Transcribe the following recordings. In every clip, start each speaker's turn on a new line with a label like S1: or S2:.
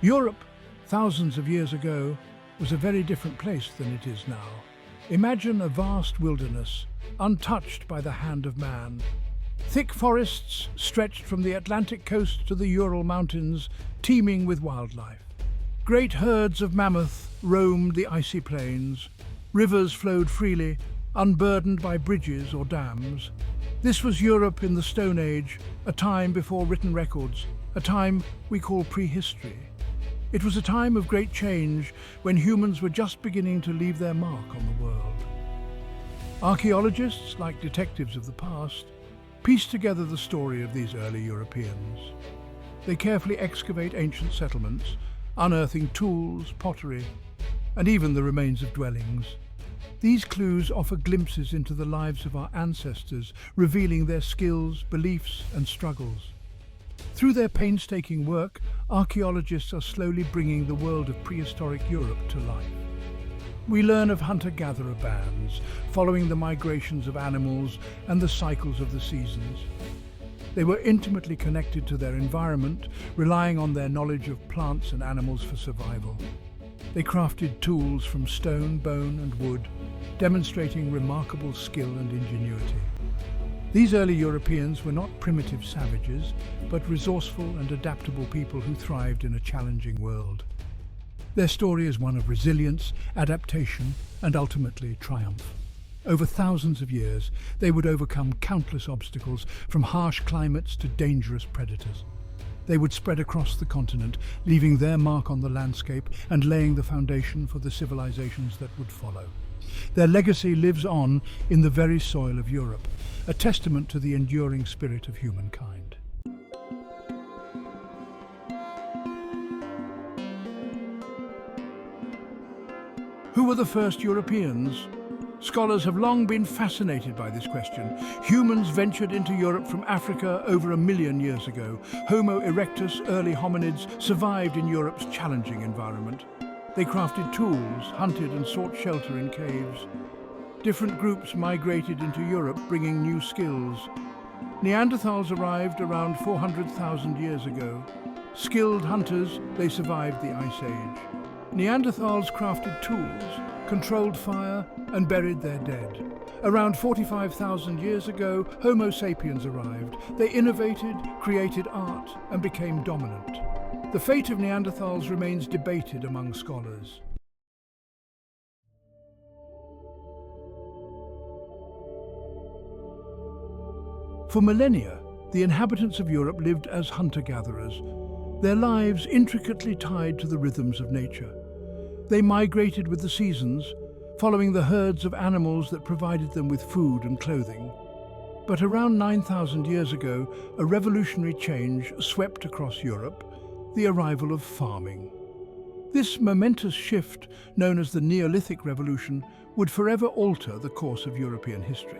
S1: Europe, thousands of years ago, was a very different place than it is now. Imagine a vast wilderness, untouched by the hand of man. Thick forests stretched from the Atlantic coast to the Ural Mountains, teeming with wildlife. Great herds of mammoth roamed the icy plains. Rivers flowed freely, unburdened by bridges or dams. This was Europe in the Stone Age, a time before written records, a time we call prehistory. It was a time of great change when humans were just beginning to leave their mark on the world. Archaeologists, like detectives of the past, piece together the story of these early Europeans. They carefully excavate ancient settlements, unearthing tools, pottery, and even the remains of dwellings. These clues offer glimpses into the lives of our ancestors, revealing their skills, beliefs, and struggles. Through their painstaking work, archaeologists are slowly bringing the world of prehistoric Europe to life. We learn of hunter-gatherer bands, following the migrations of animals and the cycles of the seasons. They were intimately connected to their environment, relying on their knowledge of plants and animals for survival. They crafted tools from stone, bone, and wood, demonstrating remarkable skill and ingenuity. These early Europeans were not primitive savages, but resourceful and adaptable people who thrived in a challenging world. Their story is one of resilience, adaptation, and ultimately triumph. Over thousands of years, they would overcome countless obstacles, from harsh climates to dangerous predators. They would spread across the continent, leaving their mark on the landscape and laying the foundation for the civilizations that would follow. Their legacy lives on in the very soil of Europe, a testament to the enduring spirit of humankind. Who were the first Europeans? Scholars have long been fascinated by this question. Humans ventured into Europe from Africa over 1 million years ago. Homo erectus, early hominids, survived in Europe's challenging environment. They crafted tools, hunted and sought shelter in caves. Different groups migrated into Europe, bringing new skills. Neanderthals arrived around 400,000 years ago. Skilled hunters, they survived the Ice Age. Neanderthals crafted tools, controlled fire, and buried their dead. Around 45,000 years ago, Homo sapiens arrived. They innovated, created art, and became dominant. The fate of Neanderthals remains debated among scholars. For millennia, the inhabitants of Europe lived as hunter-gatherers, their lives intricately tied to the rhythms of nature. They migrated with the seasons, following the herds of animals that provided them with food and clothing. But around 9,000 years ago, a revolutionary change swept across Europe, the arrival of farming. This momentous shift, known as the Neolithic Revolution, would forever alter the course of European history.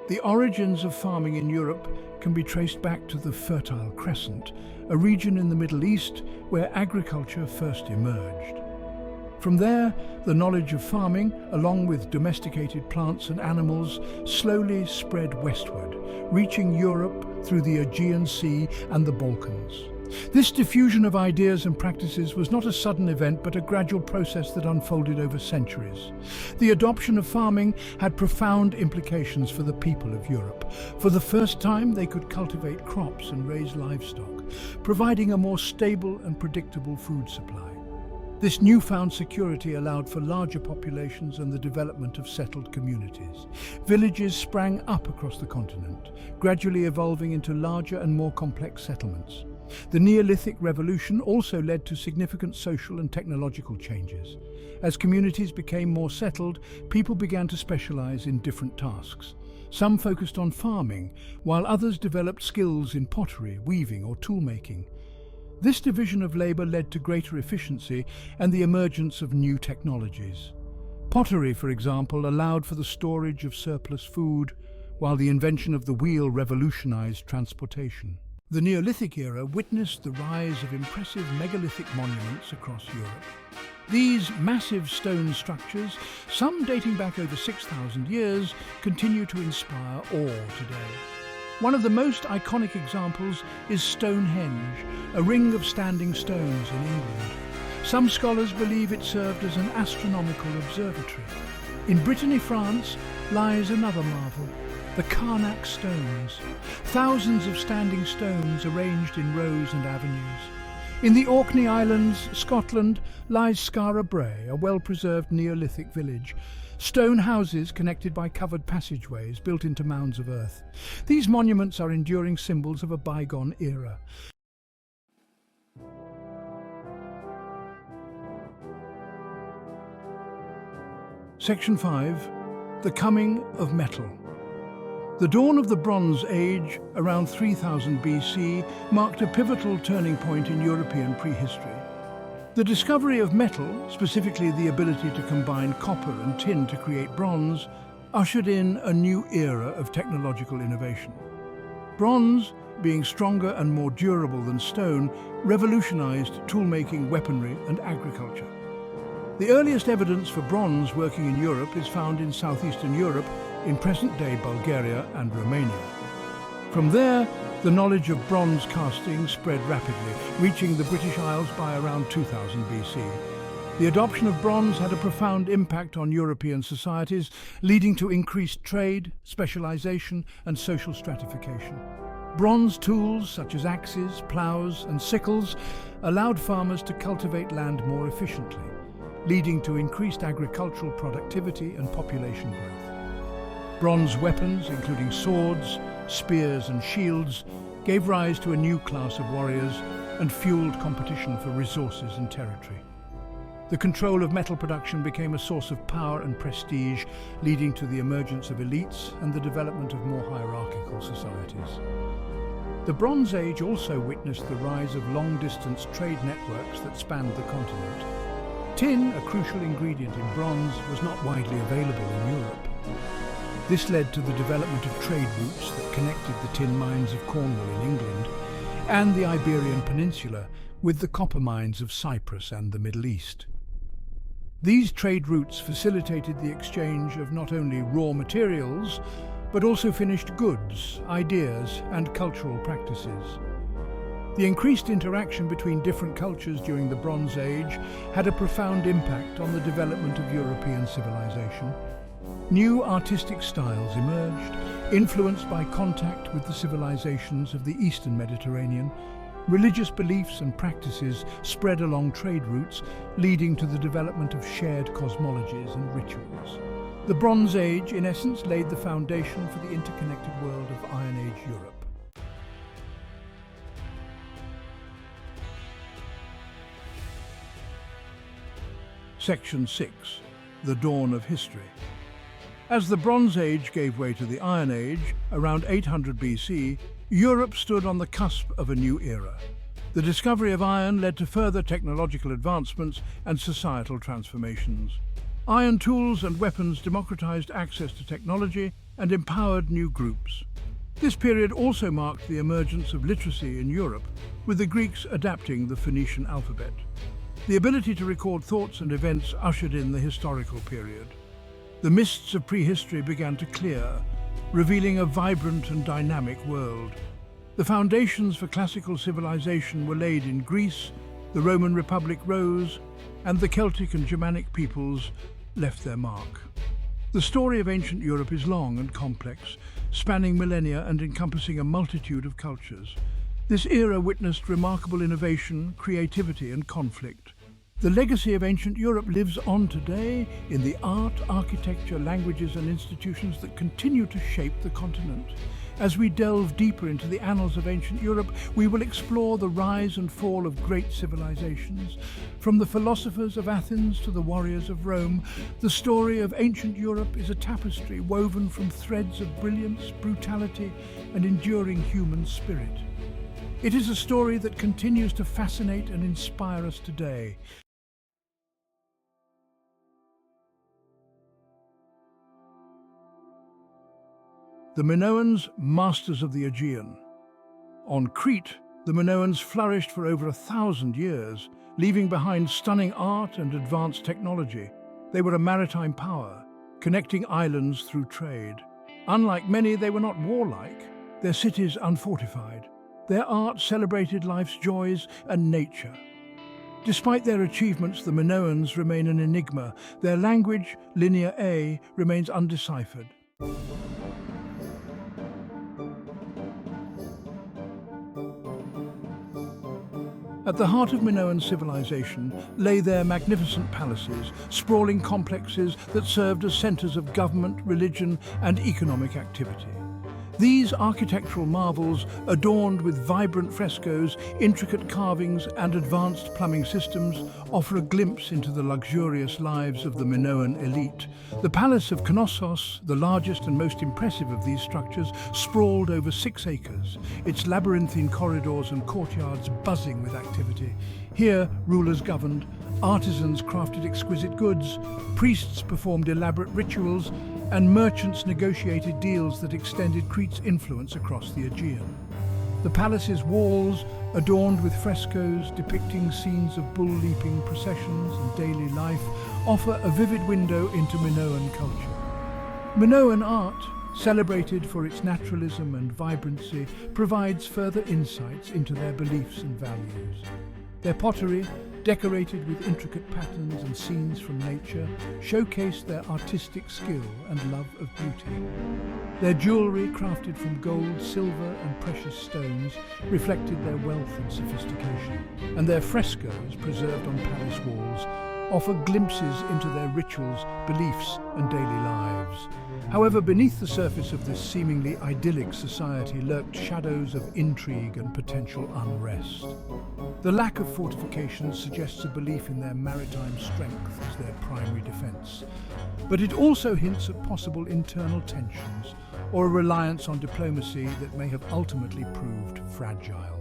S1: The origins of farming in Europe can be traced back to the Fertile Crescent, a region in the Middle East where agriculture first emerged. From there, the knowledge of farming, along with domesticated plants and animals, slowly spread westward, reaching Europe through the Aegean Sea and the Balkans. This diffusion of ideas and practices was not a sudden event, but a gradual process that unfolded over centuries. The adoption of farming had profound implications for the people of Europe. For the first time, they could cultivate crops and raise livestock, providing a more stable and predictable food supply. This newfound security allowed for larger populations and the development of settled communities. Villages sprang up across the continent, gradually evolving into larger and more complex settlements. The Neolithic Revolution also led to significant social and technological changes. As communities became more settled, people began to specialize in different tasks. Some focused on farming, while others developed skills in pottery, weaving, or toolmaking. This division of labor led to greater efficiency and the emergence of new technologies. Pottery, for example, allowed for the storage of surplus food, while the invention of the wheel revolutionized transportation. The Neolithic era witnessed the rise of impressive megalithic monuments across Europe. These massive stone structures, some dating back over 6,000 years, continue to inspire awe today. One of the most iconic examples is Stonehenge, a ring of standing stones in England. Some scholars believe it served as an astronomical observatory. In Brittany, France, lies another marvel, the Carnac stones. Thousands of standing stones arranged in rows and avenues. In the Orkney Islands, Scotland, lies Skara Brae, a well-preserved Neolithic village. Stone houses connected by covered passageways built into mounds of earth. These monuments are enduring symbols of a bygone era. Section 5. The Coming of Metal. The dawn of the Bronze Age, around 3000 BC, marked a pivotal turning point in European prehistory. The discovery of metal, specifically the ability to combine copper and tin to create bronze, ushered in a new era of technological innovation. Bronze, being stronger and more durable than stone, revolutionized toolmaking, weaponry, and agriculture. The earliest evidence for bronze working in Europe is found in southeastern Europe, in present-day Bulgaria and Romania. From there, the knowledge of bronze casting spread rapidly, reaching the British Isles by around 2000 BC. The adoption of bronze had a profound impact on European societies, leading to increased trade, specialization, and social stratification. Bronze tools such as axes, plows, and sickles allowed farmers to cultivate land more efficiently, leading to increased agricultural productivity and population growth. Bronze weapons, including swords, spears, and shields, gave rise to a new class of warriors and fueled competition for resources and territory. The control of metal production became a source of power and prestige, leading to the emergence of elites and the development of more hierarchical societies. The Bronze Age also witnessed the rise of long-distance trade networks that spanned the continent. Tin, a crucial ingredient in bronze, was not widely available in Europe. This led to the development of trade routes that connected the tin mines of Cornwall in England and the Iberian Peninsula with the copper mines of Cyprus and the Middle East. These trade routes facilitated the exchange of not only raw materials, but also finished goods, ideas, and cultural practices. The increased interaction between different cultures during the Bronze Age had a profound impact on the development of European civilization. New artistic styles emerged, influenced by contact with the civilizations of the Eastern Mediterranean. Religious beliefs and practices spread along trade routes, leading to the development of shared cosmologies and rituals. The Bronze Age, in essence, laid the foundation for the interconnected world of Iron Age Europe. Section 6. The Dawn of History. As the Bronze Age gave way to the Iron Age, around 800 BC, Europe stood on the cusp of a new era. The discovery of iron led to further technological advancements and societal transformations. Iron tools and weapons democratized access to technology and empowered new groups. This period also marked the emergence of literacy in Europe, with the Greeks adapting the Phoenician alphabet. The ability to record thoughts and events ushered in the historical period. The mists of prehistory began to clear, revealing a vibrant and dynamic world. The foundations for classical civilization were laid in Greece, the Roman Republic rose, and the Celtic and Germanic peoples left their mark. The story of ancient Europe is long and complex, spanning millennia and encompassing a multitude of cultures. This era witnessed remarkable innovation, creativity, and conflict. The legacy of ancient Europe lives on today in the art, architecture, languages, and institutions that continue to shape the continent. As we delve deeper into the annals of ancient Europe, we will explore the rise and fall of great civilizations. From the philosophers of Athens to the warriors of Rome, the story of ancient Europe is a tapestry woven from threads of brilliance, brutality, and enduring human spirit. It is a story that continues to fascinate and inspire us today. The Minoans, masters of the Aegean. On Crete, the Minoans flourished for over 1,000 years, leaving behind stunning art and advanced technology. They were a maritime power, connecting islands through trade. Unlike many, they were not warlike. their cities unfortified. Their art celebrated life's joys and nature. Despite their achievements, the Minoans remain an enigma. Their language, Linear A, remains undeciphered. At the heart of Minoan civilization lay their magnificent palaces, sprawling complexes that served as centers of government, religion, and economic activity. These architectural marvels, adorned with vibrant frescoes, intricate carvings, and advanced plumbing systems, offer a glimpse into the luxurious lives of the Minoan elite. The Palace of Knossos, the largest and most impressive of these structures, sprawled over 6 acres, its labyrinthine corridors and courtyards buzzing with activity. Here, rulers governed, artisans crafted exquisite goods, priests performed elaborate rituals, and merchants negotiated deals that extended Crete's influence across the Aegean. The palace's walls, adorned with frescoes depicting scenes of bull-leaping processions and daily life, offer a vivid window into Minoan culture. Minoan art, celebrated for its naturalism and vibrancy, provides further insights into their beliefs and values. Their pottery, decorated with intricate patterns and scenes from nature, showcase their artistic skill and love of beauty. Their jewellery, crafted from gold, silver and precious stones, reflected their wealth and sophistication, and their frescoes, preserved on palace walls, offer glimpses into their rituals, beliefs and daily lives. However, beneath the surface of this seemingly idyllic society lurked shadows of intrigue and potential unrest. The lack of fortifications suggests a belief in their maritime strength as their primary defence, but it also hints at possible internal tensions or a reliance on diplomacy that may have ultimately proved fragile.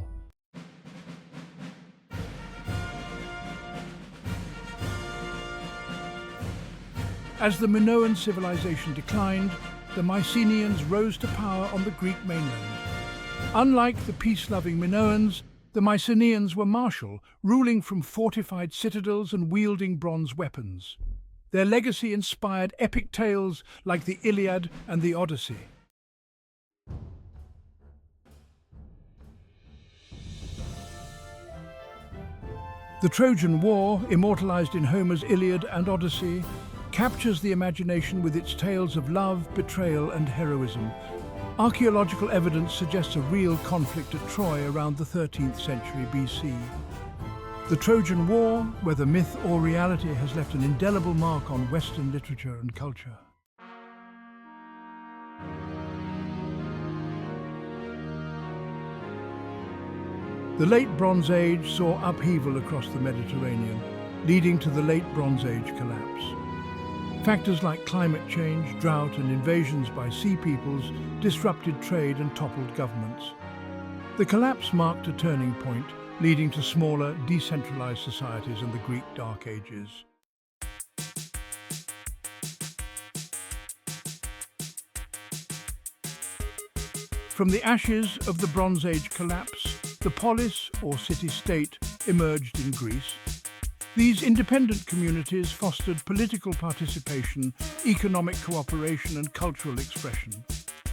S1: As the Minoan civilization declined, the Mycenaeans rose to power on the Greek mainland. Unlike the peace-loving Minoans, the Mycenaeans were martial, ruling from fortified citadels and wielding bronze weapons. Their legacy inspired epic tales like the Iliad and the Odyssey. The Trojan War, immortalized in Homer's Iliad and Odyssey, captures the imagination with its tales of love, betrayal and heroism. Archaeological evidence suggests a real conflict at Troy around the 13th century BC. The Trojan War, whether myth or reality, has left an indelible mark on Western literature and culture. The Late Bronze Age saw upheaval across the Mediterranean, leading to the Late Bronze Age collapse. Factors like climate change, drought and invasions by sea peoples disrupted trade and toppled governments. The collapse marked a turning point, leading to smaller, decentralized societies in the Greek Dark Ages. From the ashes of the Bronze Age collapse, the polis, or city-state, emerged in Greece. These independent communities fostered political participation, economic cooperation and cultural expression.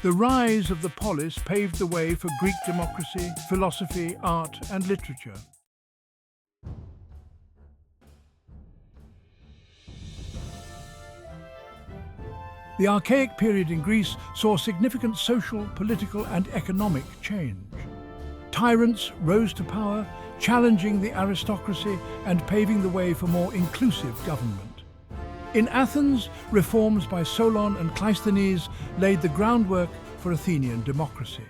S1: The rise of the polis paved the way for Greek democracy, philosophy, art and literature. The archaic period in Greece saw significant social, political and economic change. Tyrants rose to power, challenging the aristocracy and paving the way for more inclusive government. In Athens, reforms by Solon and Cleisthenes laid the groundwork for Athenian democracy.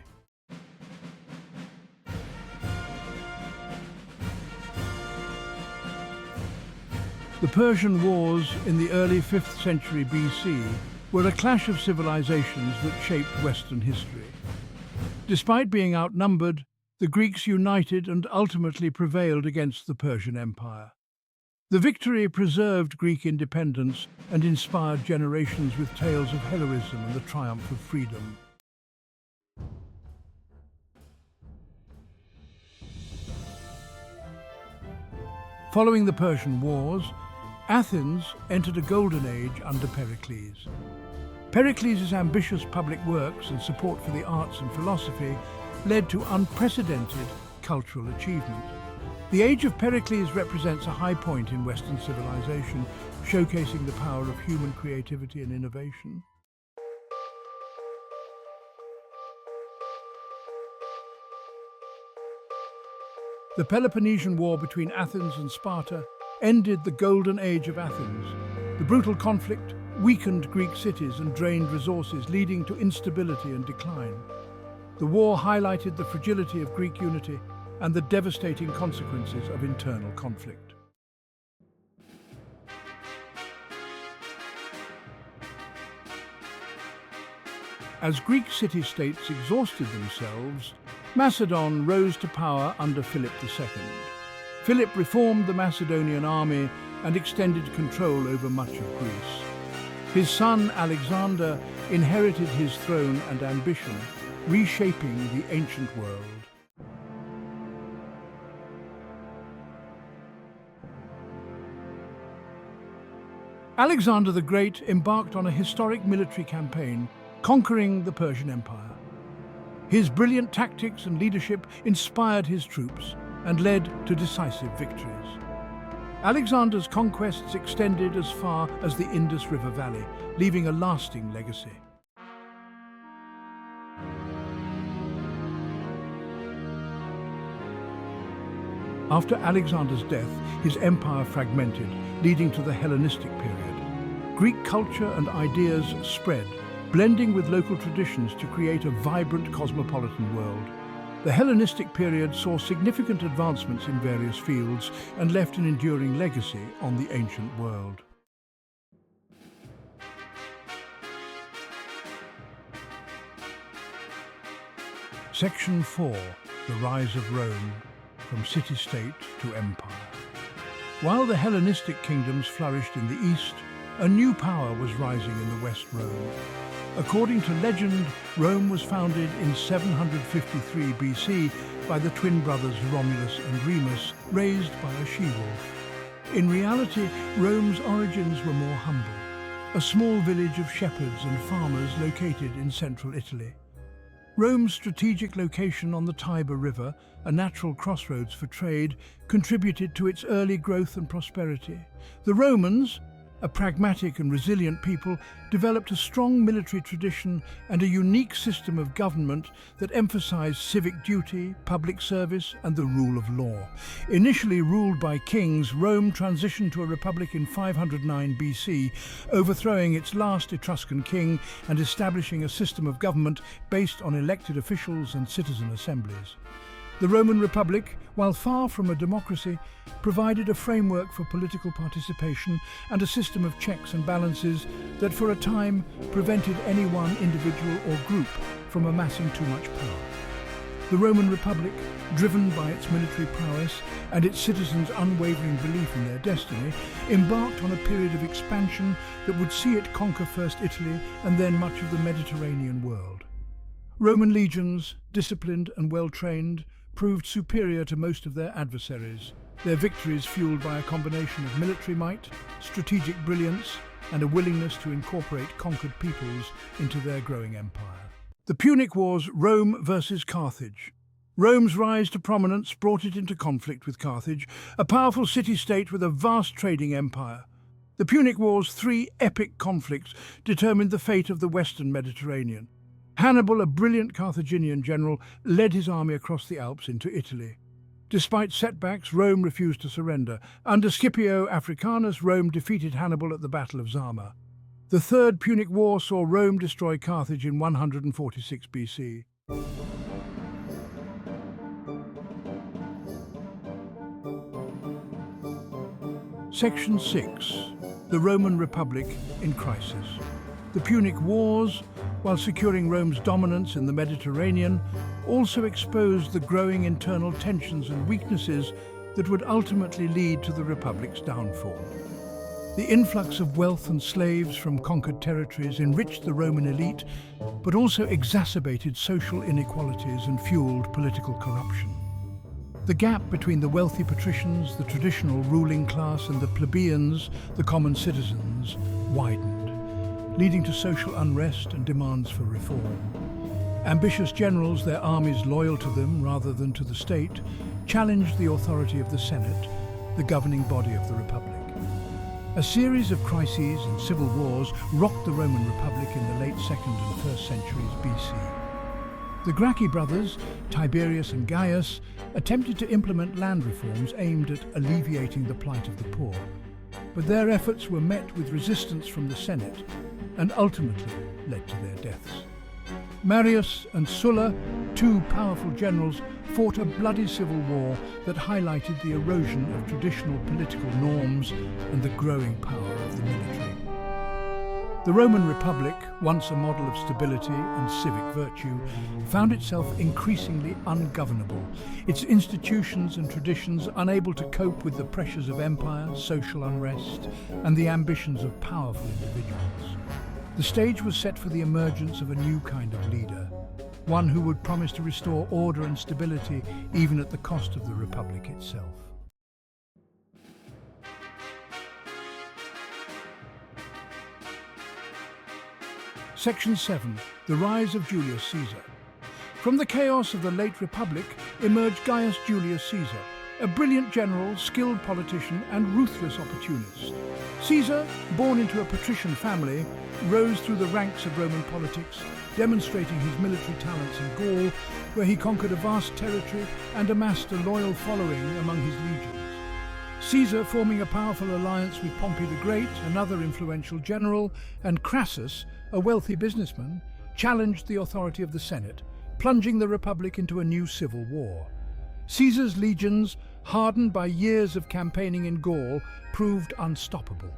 S1: The Persian Wars in the early 5th century BC were a clash of civilizations that shaped Western history. Despite being outnumbered, the Greeks united and ultimately prevailed against the Persian Empire. The victory preserved Greek independence and inspired generations with tales of heroism and the triumph of freedom. Following the Persian Wars, Athens entered a golden age under Pericles. Pericles' ambitious public works and support for the arts and philosophy led to unprecedented cultural achievement. The age of Pericles represents a high point in Western civilization, showcasing the power of human creativity and innovation. The Peloponnesian War between Athens and Sparta ended the Golden Age of Athens. The brutal conflict weakened Greek cities and drained resources, leading to instability and decline. The war highlighted the fragility of Greek unity and the devastating consequences of internal conflict. As Greek city-states exhausted themselves, Macedon rose to power under Philip II. Philip reformed the Macedonian army and extended control over much of Greece. His son Alexander inherited his throne and ambition, reshaping the ancient world. Alexander the Great embarked on a historic military campaign, conquering the Persian Empire. His brilliant tactics and leadership inspired his troops and led to decisive victories. Alexander's conquests extended as far as the Indus River Valley, leaving a lasting legacy. After Alexander's death, his empire fragmented, leading to the Hellenistic period. Greek culture and ideas spread, blending with local traditions to create a vibrant cosmopolitan world. The Hellenistic period saw significant advancements in various fields and left an enduring legacy on the ancient world. Section 4. The Rise of Rome, from city-state to empire. While the Hellenistic kingdoms flourished in the east, a new power was rising in the West Rome. According to legend, Rome was founded in 753 BC by the twin brothers Romulus and Remus, raised by a she-wolf. In reality, Rome's origins were more humble, a small village of shepherds and farmers located in central Italy. Rome's strategic location on the Tiber River, a natural crossroads for trade, contributed to its early growth and prosperity. The Romans, a pragmatic and resilient people, developed a strong military tradition and a unique system of government that emphasized civic duty, public service, and the rule of law. Initially ruled by kings, Rome transitioned to a republic in 509 BC, overthrowing its last Etruscan king and establishing a system of government based on elected officials and citizen assemblies. The Roman Republic, while far from a democracy, provided a framework for political participation and a system of checks and balances that for a time prevented any one individual or group from amassing too much power. The Roman Republic, driven by its military prowess and its citizens' unwavering belief in their destiny, embarked on a period of expansion that would see it conquer first Italy and then much of the Mediterranean world. Roman legions, disciplined and well-trained, proved superior to most of their adversaries, their victories fueled by a combination of military might, strategic brilliance, and a willingness to incorporate conquered peoples into their growing empire. The Punic Wars, Rome versus Carthage. Rome's rise to prominence brought it into conflict with Carthage, a powerful city-state with a vast trading empire. The Punic Wars' three epic conflicts determined the fate of the Western Mediterranean. Hannibal, a brilliant Carthaginian general, led his army across the Alps into Italy. Despite setbacks, Rome refused to surrender. Under Scipio Africanus, Rome defeated Hannibal at the Battle of Zama. The Third Punic War saw Rome destroy Carthage in 146 BC. Section 6. The Roman Republic in crisis. The Punic Wars, while securing Rome's dominance in the Mediterranean, also exposed the growing internal tensions and weaknesses that would ultimately lead to the Republic's downfall. The influx of wealth and slaves from conquered territories enriched the Roman elite, but also exacerbated social inequalities and fueled political corruption. The gap between the wealthy patricians, the traditional ruling class, and the plebeians, the common citizens, widened. leading to social unrest and demands for reform. Ambitious generals, their armies loyal to them rather than to the state, challenged the authority of the Senate, the governing body of the Republic. A series of crises and civil wars rocked the Roman Republic in the late 2nd and 1st centuries BC. The Gracchi brothers, Tiberius and Gaius, attempted to implement land reforms aimed at alleviating the plight of the poor, but their efforts were met with resistance from the Senate and ultimately led to their deaths. Marius and Sulla, two powerful generals, fought a bloody civil war that highlighted the erosion of traditional political norms and the growing power of the military. The Roman Republic, once a model of stability and civic virtue, found itself increasingly ungovernable, its institutions and traditions unable to cope with the pressures of empire, social unrest, and the ambitions of powerful individuals. The stage was set for the emergence of a new kind of leader, one who would promise to restore order and stability even at the cost of the Republic itself. Section 7. The Rise of Julius Caesar. From the chaos of the late Republic emerged Gaius Julius Caesar, a brilliant general, skilled politician, and ruthless opportunist. Caesar, born into a patrician family, rose through the ranks of Roman politics, demonstrating his military talents in Gaul, where he conquered a vast territory and amassed a loyal following among his legions. Caesar, forming a powerful alliance with Pompey the Great, another influential general, and Crassus, a wealthy businessman, challenged the authority of the Senate, plunging the Republic into a new civil war. Caesar's legions, hardened by years of campaigning in Gaul, proved unstoppable.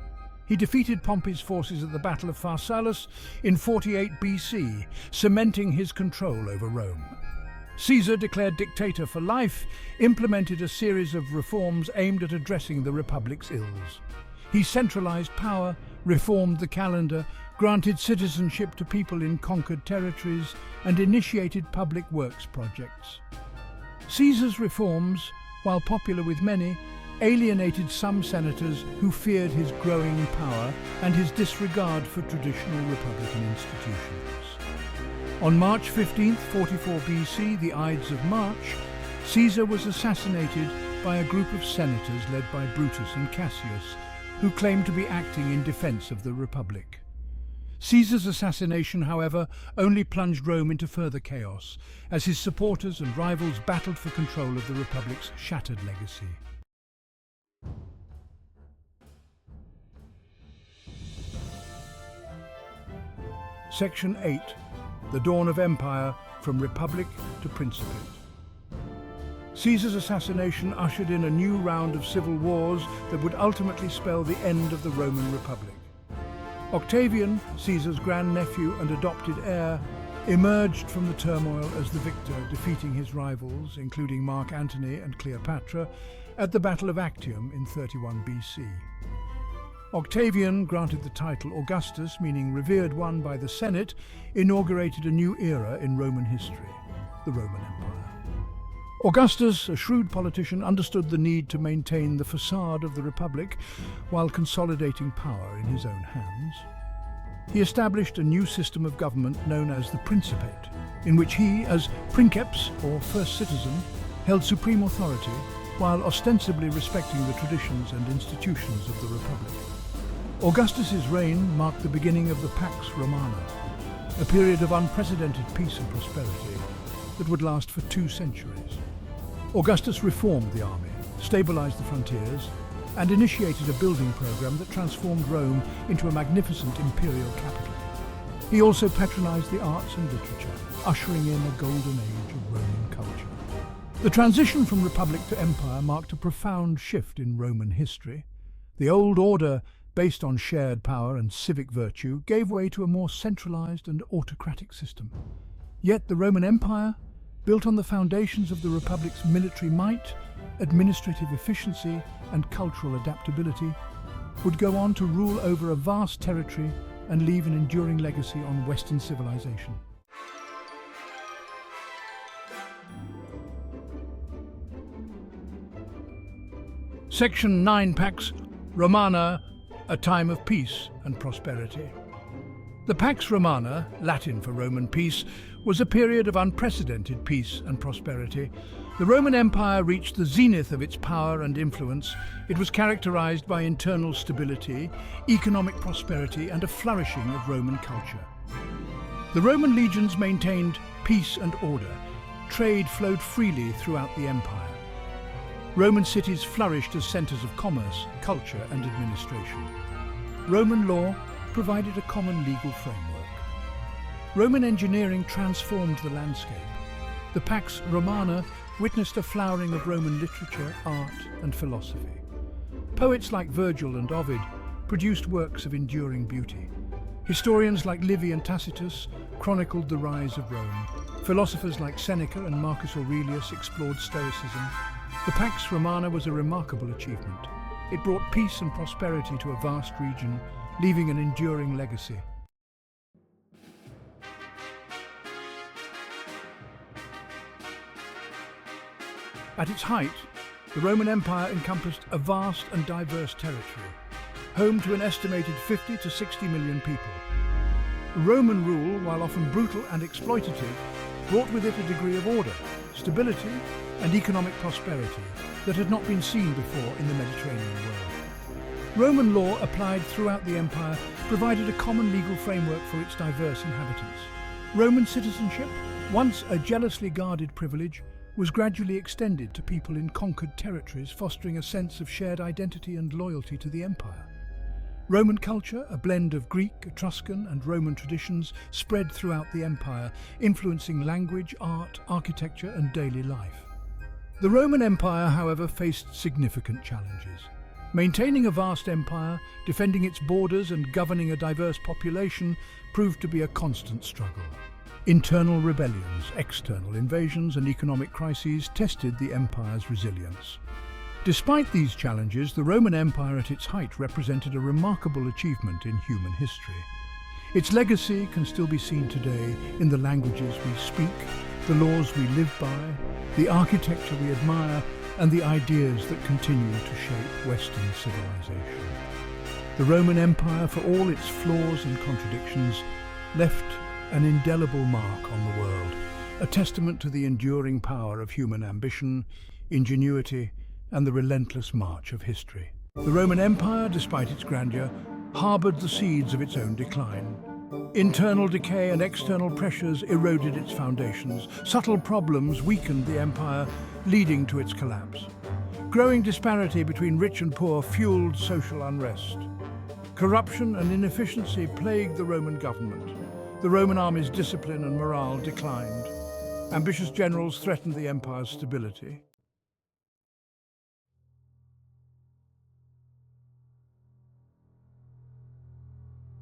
S1: He defeated Pompey's forces at the Battle of Pharsalus in 48 BC, cementing his control over Rome. Caesar, declared dictator for life, implemented a series of reforms aimed at addressing the Republic's ills. He centralized power, reformed the calendar, granted citizenship to people in conquered territories, and initiated public works projects. Caesar's reforms, while popular with many, alienated some senators who feared his growing power and his disregard for traditional republican institutions. On March 15, 44 BC, the Ides of March, Caesar was assassinated by a group of senators led by Brutus and Cassius, who claimed to be acting in defense of the Republic. Caesar's assassination, however, only plunged Rome into further chaos, as his supporters and rivals battled for control of the Republic's shattered legacy. Section 8. The Dawn of Empire, from Republic to Principate. Caesar's assassination ushered in a new round of civil wars that would ultimately spell the end of the Roman Republic. Octavian, Caesar's grandnephew and adopted heir, emerged from the turmoil as the victor, defeating his rivals, including Mark Antony and Cleopatra, at the Battle of Actium in 31 BC. Octavian, granted the title Augustus, meaning revered one by the Senate, inaugurated a new era in Roman history, the Roman Empire. Augustus, a shrewd politician, understood the need to maintain the facade of the Republic while consolidating power in his own hands. He established a new system of government known as the Principate, in which he, as princeps, or first citizen, held supreme authority while ostensibly respecting the traditions and institutions of the Republic. Augustus's reign marked the beginning of the Pax Romana, a period of unprecedented peace and prosperity that would last for 2 centuries. Augustus reformed the army, stabilized the frontiers, and initiated a building program that transformed Rome into a magnificent imperial capital. He also patronized the arts and literature, ushering in a golden age of Roman culture. The transition from republic to empire marked a profound shift in Roman history. The old order, based on shared power and civic virtue, gave way to a more centralized and autocratic system. Yet the Roman Empire, built on the foundations of the Republic's military might, administrative efficiency, and cultural adaptability, would go on to rule over a vast territory and leave an enduring legacy on Western civilization. Section 9 Pax Romana, a time of peace and prosperity. The Pax Romana, Latin for Roman peace, was a period of unprecedented peace and prosperity. The Roman Empire reached the zenith of its power and influence. It was characterized by internal stability, economic prosperity, and a flourishing of Roman culture. The Roman legions maintained peace and order. Trade flowed freely throughout the empire. Roman cities flourished as centers of commerce, culture, and administration. Roman law provided a common legal framework. Roman engineering transformed the landscape. The Pax Romana witnessed a flowering of Roman literature, art, and philosophy. Poets like Virgil and Ovid produced works of enduring beauty. Historians like Livy and Tacitus chronicled the rise of Rome. Philosophers like Seneca and Marcus Aurelius explored Stoicism. The Pax Romana was a remarkable achievement. It brought peace and prosperity to a vast region, leaving an enduring legacy. At its height, the Roman Empire encompassed a vast and diverse territory, home to an estimated 50 to 60 million people. Roman rule, while often brutal and exploitative, brought with it a degree of order, stability, and economic prosperity that had not been seen before in the Mediterranean world. Roman law applied throughout the empire provided a common legal framework for its diverse inhabitants. Roman citizenship, once a jealously guarded privilege, was gradually extended to people in conquered territories, fostering a sense of shared identity and loyalty to the empire. Roman culture, a blend of Greek, Etruscan, and Roman traditions, spread throughout the empire, influencing language, art, architecture, and daily life. The Roman Empire, however, faced significant challenges. Maintaining a vast empire, defending its borders, and governing a diverse population proved to be a constant struggle. Internal rebellions, external invasions, and economic crises tested the empire's resilience. Despite these challenges, the Roman Empire at its height represented a remarkable achievement in human history. Its legacy can still be seen today in the languages we speak, the laws we live by, the architecture we admire, and the ideas that continue to shape Western civilization. The Roman Empire, for all its flaws and contradictions, left an indelible mark on the world, a testament to the enduring power of human ambition, ingenuity, and the relentless march of history. The Roman Empire, despite its grandeur, harbored the seeds of its own decline. Internal decay and external pressures eroded its foundations. Subtle problems weakened the empire, leading to its collapse. Growing disparity between rich and poor fueled social unrest. Corruption and inefficiency plagued the Roman government. The Roman army's discipline and morale declined. Ambitious generals threatened the empire's stability.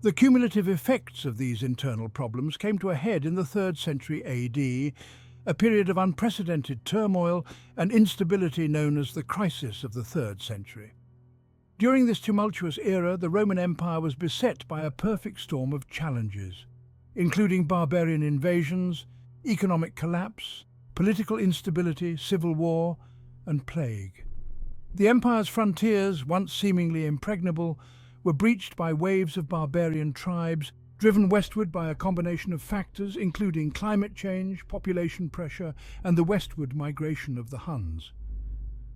S1: The cumulative effects of these internal problems came to a head in the 3rd century AD, a period of unprecedented turmoil and instability known as the Crisis of the 3rd century. During this tumultuous era, the Roman Empire was beset by a perfect storm of challenges, including barbarian invasions, economic collapse, political instability, civil war, and plague. The empire's frontiers, once seemingly impregnable, were breached by waves of barbarian tribes, driven westward by a combination of factors including climate change, population pressure, and the westward migration of the Huns.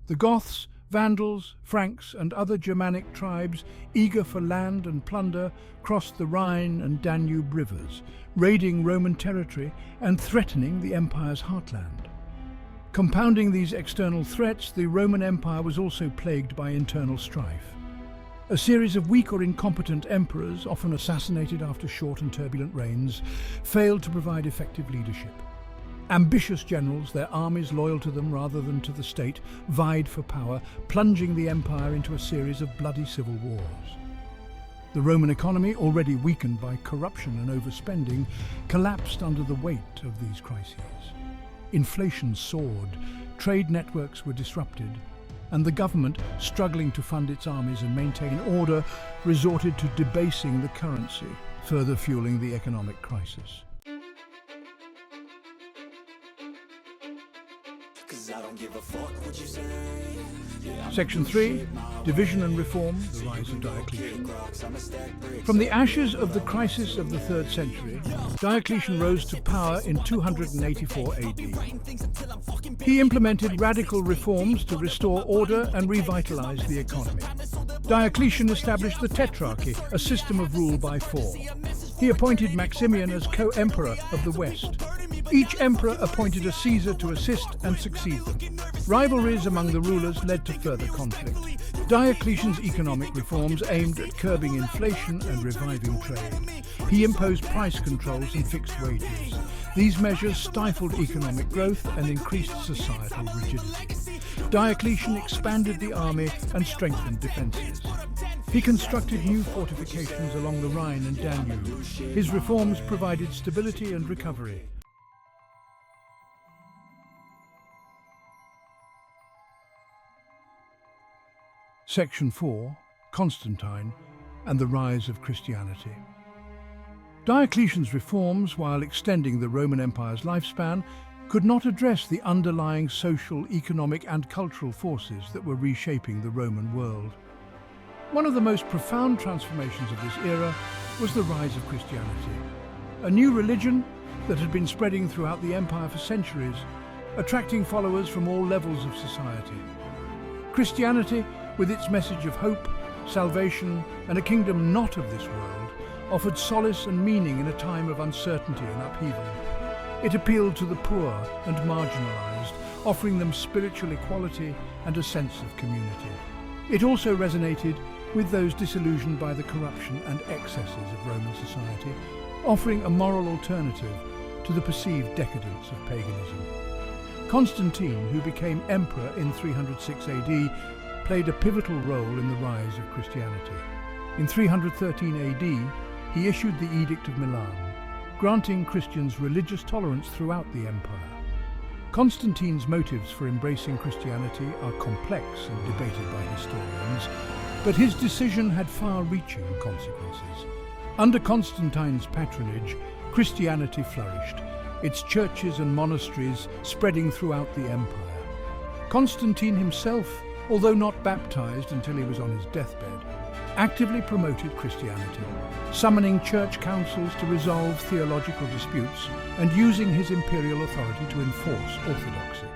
S1: The Goths, Vandals, Franks, and other Germanic tribes, eager for land and plunder, crossed the Rhine and Danube rivers, raiding Roman territory and threatening the empire's heartland. Compounding these external threats, the Roman Empire was also plagued by internal strife. A series of weak or incompetent emperors, often assassinated after short and turbulent reigns, failed to provide effective leadership. Ambitious generals, their armies loyal to them rather than to the state, vied for power, plunging the empire into a series of bloody civil wars. The Roman economy, already weakened by corruption and overspending, collapsed under the weight of these crises. Inflation soared, trade networks were disrupted, and the government, struggling to fund its armies and maintain order, resorted to debasing the currency, further fueling the economic crisis.
S2: Cause I don't give a fuck what you say.
S1: Section 3. Division and Reform, the Rise of Diocletian. From the ashes of the crisis of the 3rd century, Diocletian rose to power in 284 AD. He implemented radical reforms to restore order and revitalize the economy. Diocletian established the Tetrarchy, a system of rule by 4. He appointed Maximian as co-emperor of the West. Each emperor appointed a Caesar to assist and succeed them. Rivalries among the rulers led to further conflict. Diocletian's economic reforms aimed at curbing inflation and reviving trade. He imposed price controls and fixed wages. These measures stifled economic growth and increased societal rigidity. Diocletian expanded the army and strengthened defences. He constructed new fortifications along the Rhine and Danube. His reforms provided stability and recovery. Section 4. Constantine and the Rise of Christianity. Diocletian's reforms, while extending the Roman Empire's lifespan, could not address the underlying social, economic and cultural forces that were reshaping the Roman world. One of the most profound transformations of this era was the rise of Christianity, a new religion that had been spreading throughout the empire for centuries, attracting followers from all levels of society. Christianity, with its message of hope, salvation, and a kingdom not of this world, offered solace and meaning in a time of uncertainty and upheaval. It appealed to the poor and marginalized, offering them spiritual equality and a sense of community. It also resonated with those disillusioned by the corruption and excesses of Roman society, offering a moral alternative to the perceived decadence of paganism. Constantine, who became emperor in 306 AD, played a pivotal role in the rise of Christianity. In 313 AD, he issued the Edict of Milan, granting Christians religious tolerance throughout the empire. Constantine's motives for embracing Christianity are complex and debated by historians, but his decision had far-reaching consequences. Under Constantine's patronage, Christianity flourished, its churches and monasteries spreading throughout the empire. Constantine himself, although not baptized until he was on his deathbed, actively promoted Christianity, summoning church councils to resolve theological disputes and using his imperial authority to enforce orthodoxy.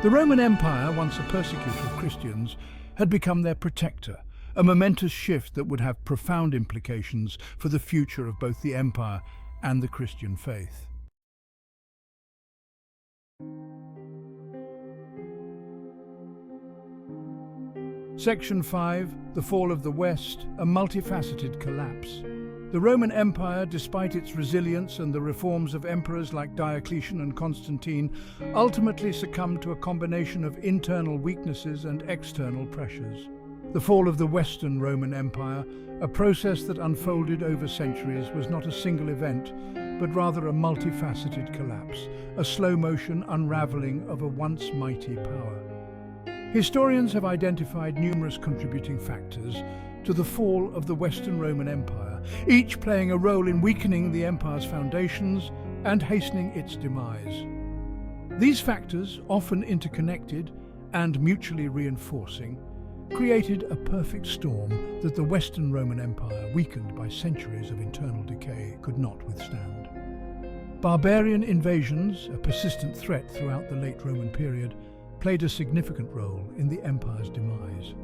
S1: The Roman Empire, once a persecutor of Christians, had become their protector, a momentous shift that would have profound implications for the future of both the empire and the Christian faith. Section 5. The Fall of the West, a Multifaceted Collapse. The Roman Empire, despite its resilience and the reforms of emperors like Diocletian and Constantine, ultimately succumbed to a combination of internal weaknesses and external pressures. The fall of the Western Roman Empire, a process that unfolded over centuries, was not a single event, but rather a multifaceted collapse, a slow-motion unraveling of a once mighty power. Historians have identified numerous contributing factors to the fall of the Western Roman Empire, each playing a role in weakening the empire's foundations and hastening its demise. These factors, often interconnected and mutually reinforcing, created a perfect storm that the Western Roman Empire, weakened by centuries of internal decay, could not withstand. Barbarian invasions, a persistent threat throughout the late Roman period, played a significant role in the empire's demise.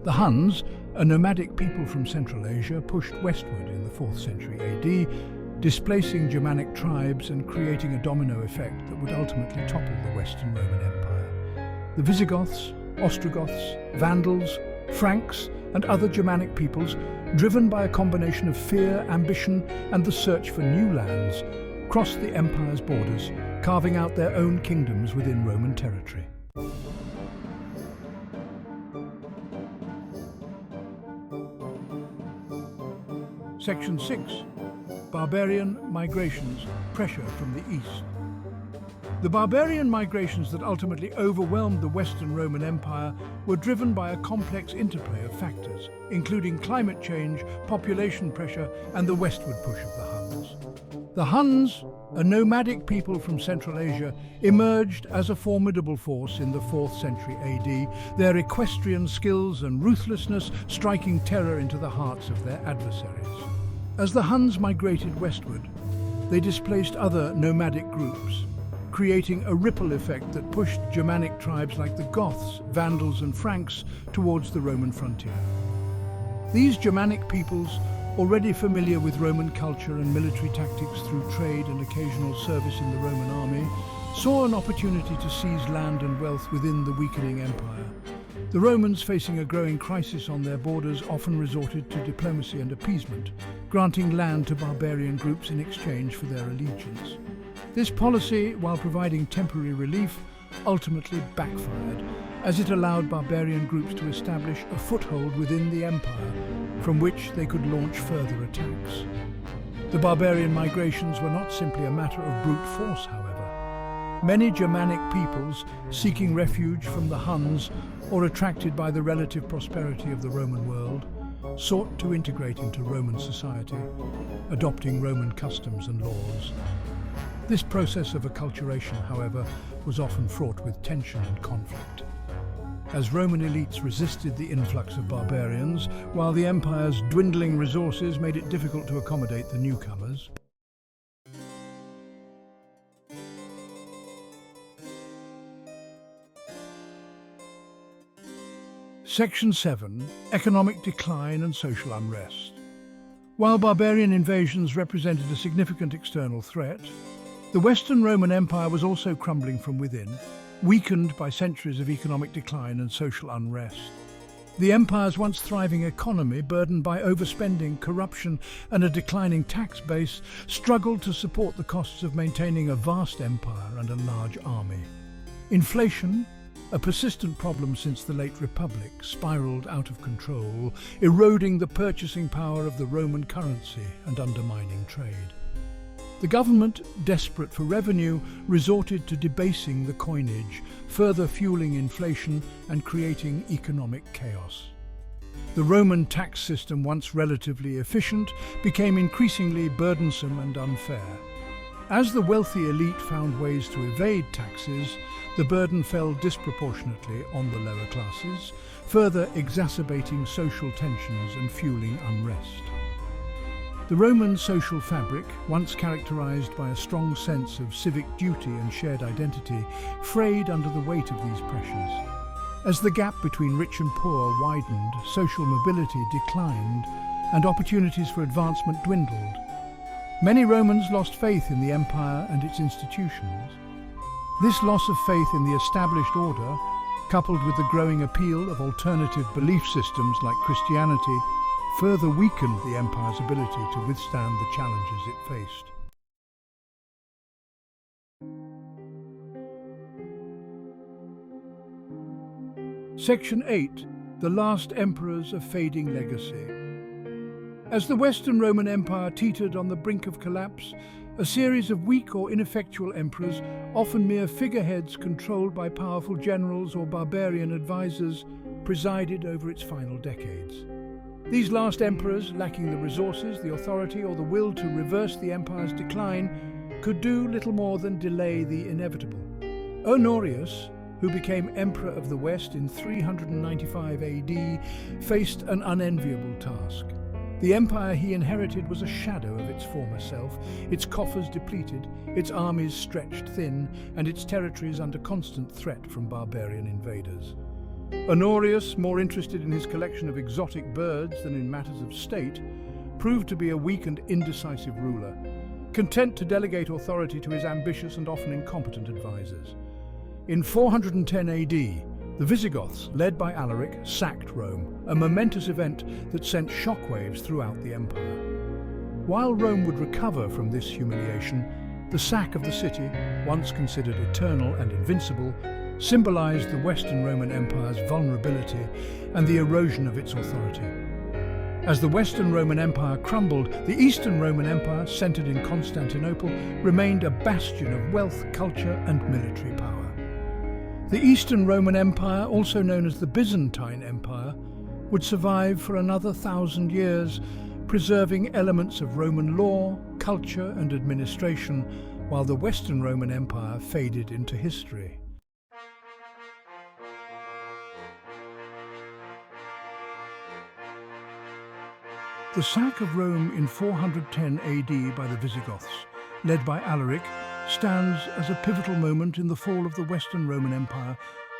S1: The Huns, a nomadic people from Central Asia, pushed westward in the 4th century AD, displacing Germanic tribes and creating a domino effect that would ultimately topple the Western Roman Empire. The Visigoths, Ostrogoths, Vandals, Franks, and other Germanic peoples, driven by a combination of fear, ambition, and the search for new lands, crossed the empire's borders, carving out their own kingdoms within Roman territory. Section 6. Barbarian migrations, pressure from the east. The barbarian migrations that ultimately overwhelmed the Western Roman Empire were driven by a complex interplay of factors, including climate change, population pressure, and the westward push of the Huns. The Huns, a nomadic people from Central Asia, emerged as a formidable force in the 4th century AD, their equestrian skills and ruthlessness striking terror into the hearts of their adversaries. As the Huns migrated westward, they displaced other nomadic groups, creating a ripple effect that pushed Germanic tribes like the Goths, Vandals and Franks towards the Roman frontier. These Germanic peoples, already familiar with Roman culture and military tactics through trade and occasional service in the Roman army, saw an opportunity to seize land and wealth within the weakening empire. The Romans, facing a growing crisis on their borders, often resorted to diplomacy and appeasement, granting land to barbarian groups in exchange for their allegiance. This policy, while providing temporary relief, ultimately backfired, as it allowed barbarian groups to establish a foothold within the empire, from which they could launch further attacks. The barbarian migrations were not simply a matter of brute force, however. Many Germanic peoples, seeking refuge from the Huns or attracted by the relative prosperity of the Roman world, sought to integrate into Roman society, adopting Roman customs and laws. This process of acculturation, however, was often fraught with tension and conflict. As Roman elites resisted the influx of barbarians, while the empire's dwindling resources made it difficult to accommodate the newcomers. Section 7. Economic decline and social unrest. While barbarian invasions represented a significant external threat, the Western Roman Empire was also crumbling from within, weakened by centuries of economic decline and social unrest. The empire's once thriving economy, burdened by overspending, corruption and a declining tax base, struggled to support the costs of maintaining a vast empire and a large army. Inflation, a persistent problem since the late Republic, spiraled out of control, eroding the purchasing power of the Roman currency and undermining trade. The government, desperate for revenue, resorted to debasing the coinage, further fueling inflation and creating economic chaos. The Roman tax system, once relatively efficient, became increasingly burdensome and unfair. As the wealthy elite found ways to evade taxes, the burden fell disproportionately on the lower classes, further exacerbating social tensions and fueling unrest. The Roman social fabric, once characterized by a strong sense of civic duty and shared identity, frayed under the weight of these pressures. As the gap between rich and poor widened, social mobility declined, and opportunities for advancement dwindled. Many Romans lost faith in the empire and its institutions. This loss of faith in the established order, coupled with the growing appeal of alternative belief systems like Christianity, further weakened the empire's ability to withstand the challenges it faced. Section 8. The Last Emperors of Fading Legacy. As the Western Roman Empire teetered on the brink of collapse, a series of weak or ineffectual emperors, often mere figureheads controlled by powerful generals or barbarian advisors, presided over its final decades. These last emperors, lacking the resources, the authority or the will to reverse the empire's decline, could do little more than delay the inevitable. Honorius, who became Emperor of the West in 395 AD, faced an unenviable task. The empire he inherited was a shadow of its former self, its coffers depleted, its armies stretched thin, and its territories under constant threat from barbarian invaders. Honorius, more interested in his collection of exotic birds than in matters of state, proved to be a weak and indecisive ruler, content to delegate authority to his ambitious and often incompetent advisors. In 410 AD, the Visigoths, led by Alaric, sacked Rome, a momentous event that sent shockwaves throughout the empire. While Rome would recover from this humiliation, the sack of the city, once considered eternal and invincible, symbolized the Western Roman Empire's vulnerability and the erosion of its authority. As the Western Roman Empire crumbled, the Eastern Roman Empire, centered in Constantinople, remained a bastion of wealth, culture, and military power. The Eastern Roman Empire, also known as the Byzantine Empire, would survive for another 1,000 years, preserving elements of Roman law, culture, and administration, while the Western Roman Empire faded into history. The sack of Rome in 410 AD by the Visigoths, led by Alaric, stands as a pivotal moment in the fall of the Western Roman Empire,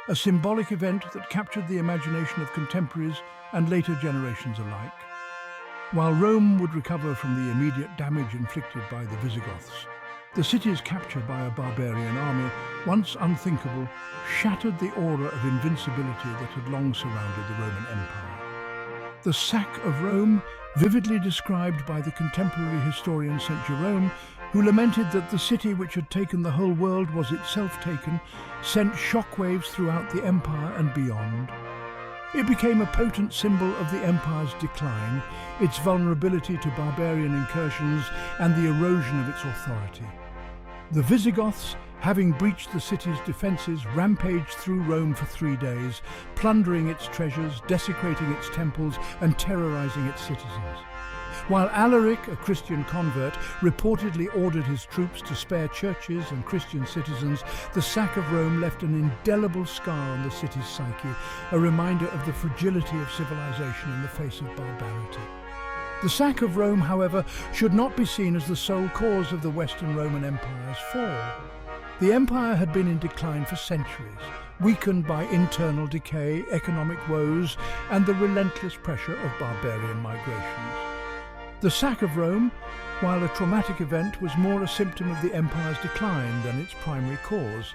S1: a symbolic event that captured the imagination of contemporaries and later generations alike. While Rome would recover from the immediate damage inflicted by the Visigoths, the city's capture by a barbarian army, once unthinkable, shattered the aura of invincibility that had long surrounded the Roman Empire. The sack of Rome, vividly described by the contemporary historian St. Jerome, who lamented that the city which had taken the whole world was itself taken, sent shockwaves throughout the empire and beyond. It became a potent symbol of the empire's decline, its vulnerability to barbarian incursions and the erosion of its authority. The Visigoths, having breached the city's defences, rampaged through Rome for 3 days, plundering its treasures, desecrating its temples and terrorising its citizens. While Alaric, a Christian convert, reportedly ordered his troops to spare churches and Christian citizens, the sack of Rome left an indelible scar on the city's psyche, a reminder of the fragility of civilization in the face of barbarity. The sack of Rome, however, should not be seen as the sole cause of the Western Roman Empire's fall. The empire had been in decline for centuries, weakened by internal decay, economic woes, and the relentless pressure of barbarian migrations. The sack of Rome, while a traumatic event, was more a symptom of the empire's decline than its primary cause.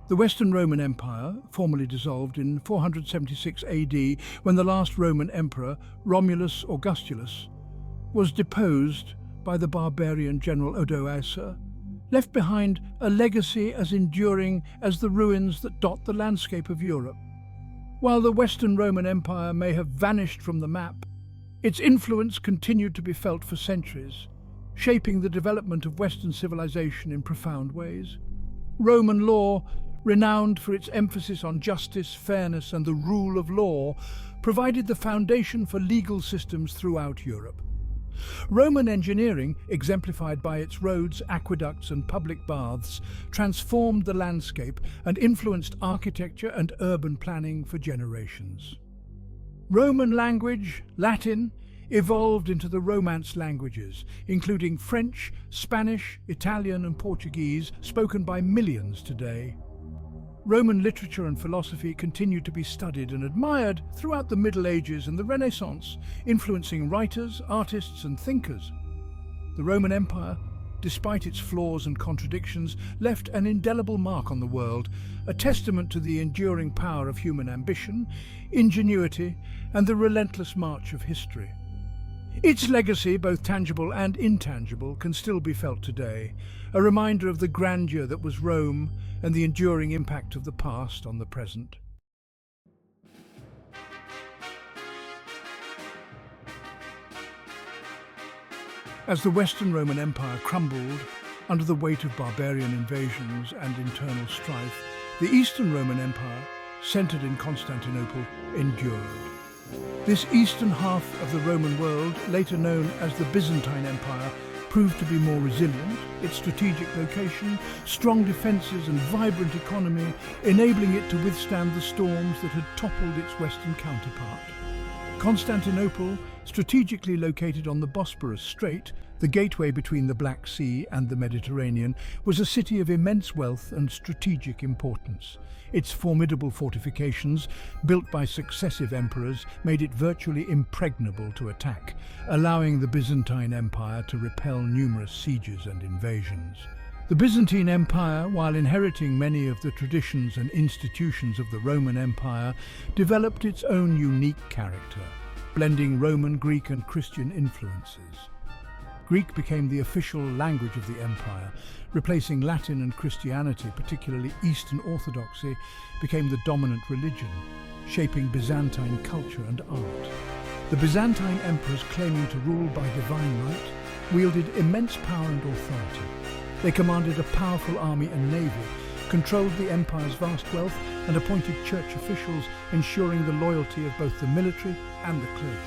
S1: The Western Roman Empire, formally dissolved in 476 AD when the last Roman emperor, Romulus Augustulus, was deposed by the barbarian general Odoacer, left behind a legacy as enduring as the ruins that dot the landscape of Europe. While the Western Roman Empire may have vanished from the map, its influence continued to be felt for centuries, shaping the development of Western civilization in profound ways. Roman law, renowned for its emphasis on justice, fairness, and the rule of law, provided the foundation for legal systems throughout Europe. Roman engineering, exemplified by its roads, aqueducts, and public baths, transformed the landscape and influenced architecture and urban planning for generations. Roman language, Latin, evolved into the Romance languages, including French, Spanish, Italian, and Portuguese, spoken by millions today. Roman literature and philosophy continued to be studied and admired throughout the Middle Ages and the Renaissance, influencing writers, artists, and thinkers. The Roman Empire, despite its flaws and contradictions, left an indelible mark on the world, a testament to the enduring power of human ambition, ingenuity, and the relentless march of history. Its legacy, both tangible and intangible, can still be felt today, a reminder of the grandeur that was Rome and the enduring impact of the past on the present. As the Western Roman Empire crumbled under the weight of barbarian invasions and internal strife, the Eastern Roman Empire, centered in Constantinople, endured. This eastern half of the Roman world, later known as the Byzantine Empire, proved to be more resilient, its strategic location, strong defences and vibrant economy, enabling it to withstand the storms that had toppled its western counterpart. Constantinople, strategically located on the Bosporus Strait, the gateway between the Black Sea and the Mediterranean, was a city of immense wealth and strategic importance. Its formidable fortifications, built by successive emperors, made it virtually impregnable to attack, allowing the Byzantine Empire to repel numerous sieges and invasions. The Byzantine Empire, while inheriting many of the traditions and institutions of the Roman Empire, developed its own unique character, blending Roman, Greek, and Christian influences. Greek became the official language of the empire, replacing Latin, and Christianity, particularly Eastern Orthodoxy, became the dominant religion, shaping Byzantine culture and art. The Byzantine emperors, claiming to rule by divine right, wielded immense power and authority. They commanded a powerful army and navy, controlled the empire's vast wealth, and appointed church officials, ensuring the loyalty of both the military and the clergy.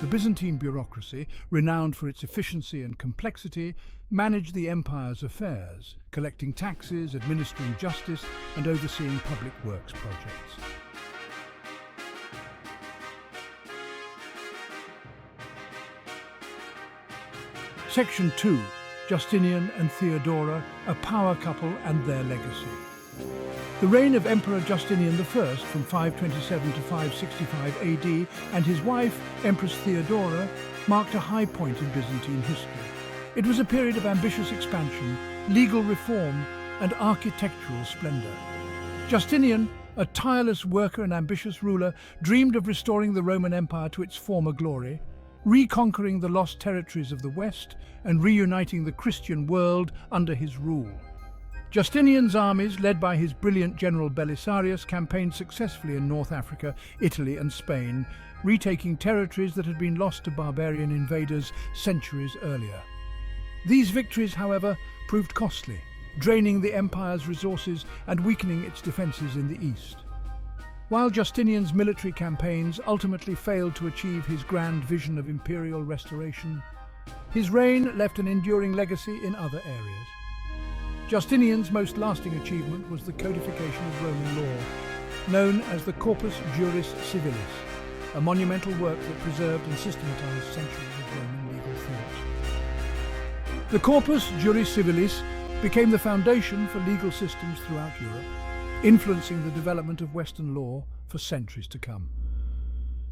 S1: The Byzantine bureaucracy, renowned for its efficiency and complexity, managed the empire's affairs, collecting taxes, administering justice, and overseeing public works projects. Section 2. Justinian and Theodora, a power couple and their legacy. The reign of Emperor Justinian I from 527 to 565 AD and his wife, Empress Theodora, marked a high point in Byzantine history. It was a period of ambitious expansion, legal reform, and architectural splendor. Justinian, a tireless worker and ambitious ruler, dreamed of restoring the Roman Empire to its former glory, reconquering the lost territories of the West and reuniting the Christian world under his rule. Justinian's armies, led by his brilliant general Belisarius, campaigned successfully in North Africa, Italy and Spain, retaking territories that had been lost to barbarian invaders centuries earlier. These victories, however, proved costly, draining the empire's resources and weakening its defences in the east. While Justinian's military campaigns ultimately failed to achieve his grand vision of imperial restoration, his reign left an enduring legacy in other areas. Justinian's most lasting achievement was the codification of Roman law, known as the Corpus Juris Civilis, a monumental work that preserved and systematized centuries of Roman legal thought. The Corpus Juris Civilis became the foundation for legal systems throughout Europe, influencing the development of Western law for centuries to come.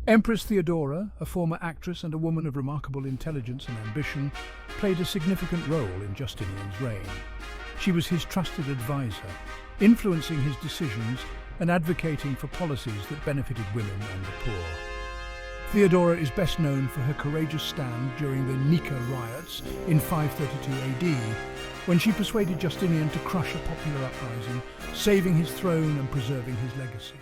S1: Empress Theodora, a former actress and a woman of remarkable intelligence and ambition, played a significant role in Justinian's reign. She was his trusted advisor, influencing his decisions and advocating for policies that benefited women and the poor. Theodora is best known for her courageous stand during the Nika riots in 532 AD, when she persuaded Justinian to crush a popular uprising, saving his throne and preserving his legacy.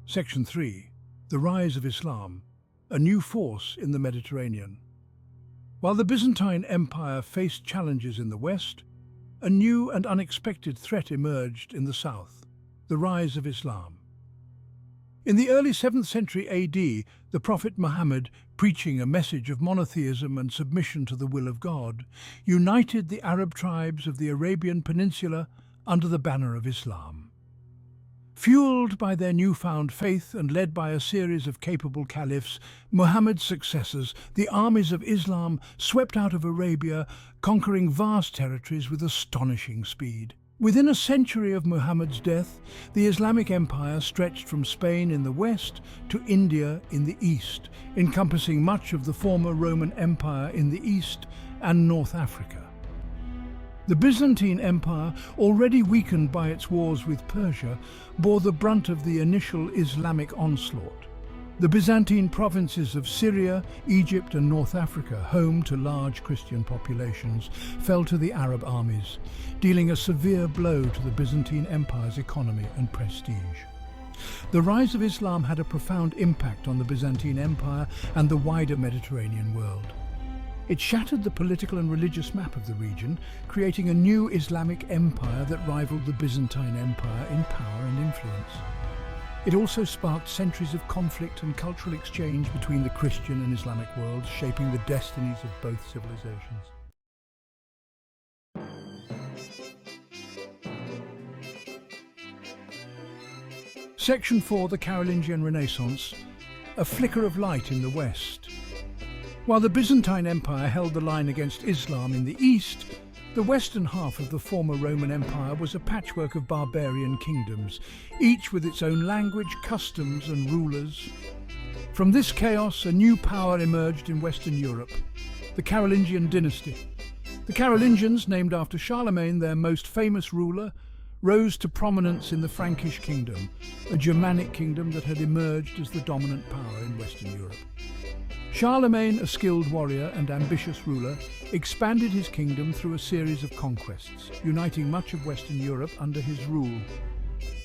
S1: Section 3. The Rise of Islam, a new force in the Mediterranean. While the Byzantine Empire faced challenges in the west, a new and unexpected threat emerged in the south: the rise of Islam. In the early 7th century AD, the Prophet Muhammad, preaching a message of monotheism and submission to the will of God, united the Arab tribes of the Arabian Peninsula under the banner of Islam. Fueled by their newfound faith and led by a series of capable caliphs, Muhammad's successors, the armies of Islam swept out of Arabia, conquering vast territories with astonishing speed. Within a century of Muhammad's death, the Islamic Empire stretched from Spain in the west to India in the east, encompassing much of the former Roman Empire in the east and North Africa. The Byzantine Empire, already weakened by its wars with Persia, bore the brunt of the initial Islamic onslaught. The Byzantine provinces of Syria, Egypt and North Africa, home to large Christian populations, fell to the Arab armies, dealing a severe blow to the Byzantine Empire's economy and prestige. The rise of Islam had a profound impact on the Byzantine Empire and the wider Mediterranean world. It shattered the political and religious map of the region, creating a new Islamic empire that rivaled the Byzantine Empire in power and influence. It also sparked centuries of conflict and cultural exchange between the Christian and Islamic worlds, shaping the destinies of both civilizations. Section 4. The Carolingian Renaissance, a flicker of light in the West. While the Byzantine Empire held the line against Islam in the east, the western half of the former Roman Empire was a patchwork of barbarian kingdoms, each with its own language, customs and rulers. From this chaos, a new power emerged in Western Europe: the Carolingian dynasty. The Carolingians, named after Charlemagne, their most famous ruler, rose to prominence in the Frankish kingdom, a Germanic kingdom that had emerged as the dominant power in Western Europe. Charlemagne, a skilled warrior and ambitious ruler, expanded his kingdom through a series of conquests, uniting much of Western Europe under his rule.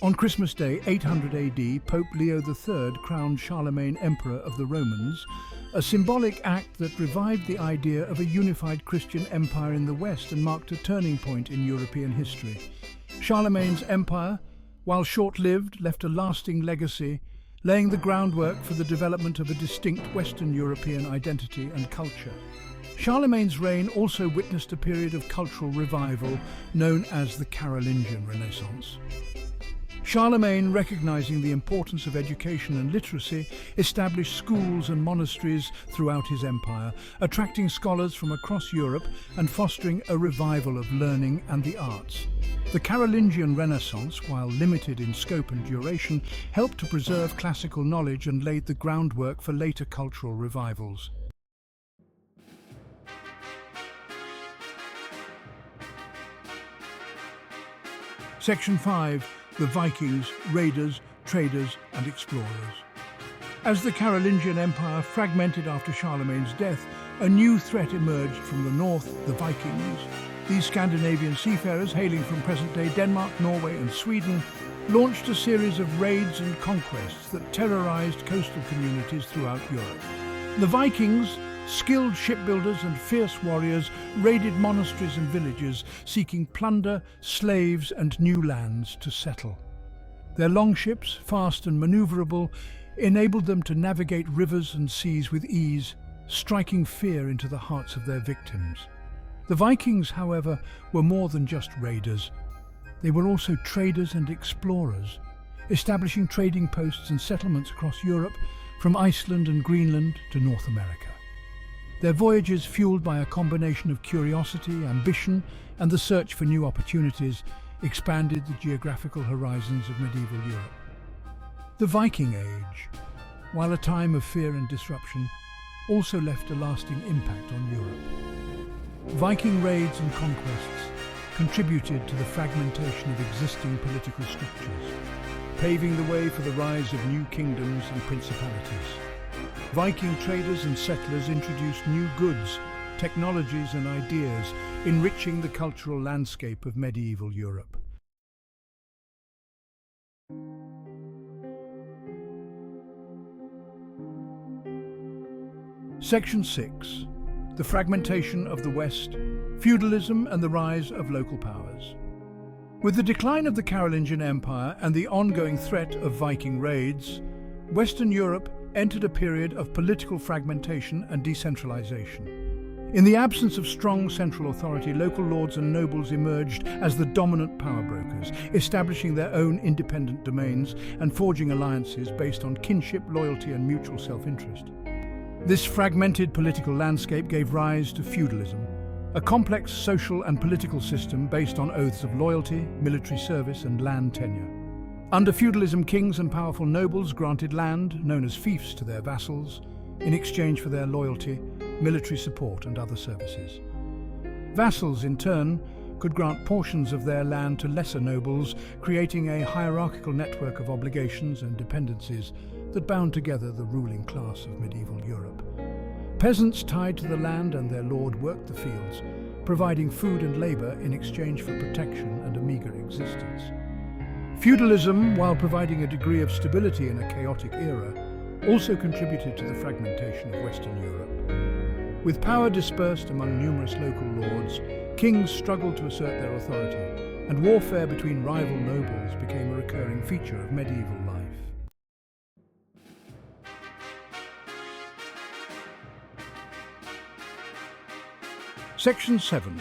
S1: On Christmas Day, 800 AD, Pope Leo III crowned Charlemagne Emperor of the Romans, a symbolic act that revived the idea of a unified Christian empire in the West and marked a turning point in European history. Charlemagne's empire, while short-lived, left a lasting legacy, laying the groundwork for the development of a distinct Western European identity and culture. Charlemagne's reign also witnessed a period of cultural revival known as the Carolingian Renaissance. Charlemagne, recognizing the importance of education and literacy, established schools and monasteries throughout his empire, attracting scholars from across Europe and fostering a revival of learning and the arts. The Carolingian Renaissance, while limited in scope and duration, helped to preserve classical knowledge and laid the groundwork for later cultural revivals. Section 5. The Vikings, raiders, traders and explorers. As the Carolingian Empire fragmented after Charlemagne's death, a new threat emerged from the north, the Vikings. These Scandinavian seafarers, hailing from present-day Denmark, Norway and Sweden, launched a series of raids and conquests that terrorized coastal communities throughout Europe. The Vikings, skilled shipbuilders and fierce warriors, raided monasteries and villages, seeking plunder, slaves and new lands to settle. Their longships, fast and maneuverable, enabled them to navigate rivers and seas with ease, striking fear into the hearts of their victims. The Vikings, however, were more than just raiders. They were also traders and explorers, establishing trading posts and settlements across Europe, from Iceland and Greenland to North America. Their voyages, fueled by a combination of curiosity, ambition, and the search for new opportunities, expanded the geographical horizons of medieval Europe. The Viking Age, while a time of fear and disruption, also left a lasting impact on Europe. Viking raids and conquests contributed to the fragmentation of existing political structures, paving the way for the rise of new kingdoms and principalities. Viking traders and settlers introduced new goods, technologies and ideas, enriching the cultural landscape of medieval Europe. Section 6. The fragmentation of the West, feudalism and the rise of local powers. With the decline of the Carolingian Empire and the ongoing threat of Viking raids, Western Europe entered a period of political fragmentation and decentralization. In the absence of strong central authority, local lords and nobles emerged as the dominant power brokers, establishing their own independent domains and forging alliances based on kinship, loyalty and mutual self-interest. This fragmented political landscape gave rise to feudalism, a complex social and political system based on oaths of loyalty, military service and land tenure. Under feudalism, kings and powerful nobles granted land, known as fiefs, to their vassals, in exchange for their loyalty, military support and other services. Vassals, in turn, could grant portions of their land to lesser nobles, creating a hierarchical network of obligations and dependencies that bound together the ruling class of medieval Europe. Peasants tied to the land and their lord worked the fields, providing food and labor in exchange for protection and a meager existence. Feudalism, while providing a degree of stability in a chaotic era, also contributed to the fragmentation of Western Europe. With power dispersed among numerous local lords, kings struggled to assert their authority, and warfare between rival nobles became a recurring feature of medieval life. Section 7.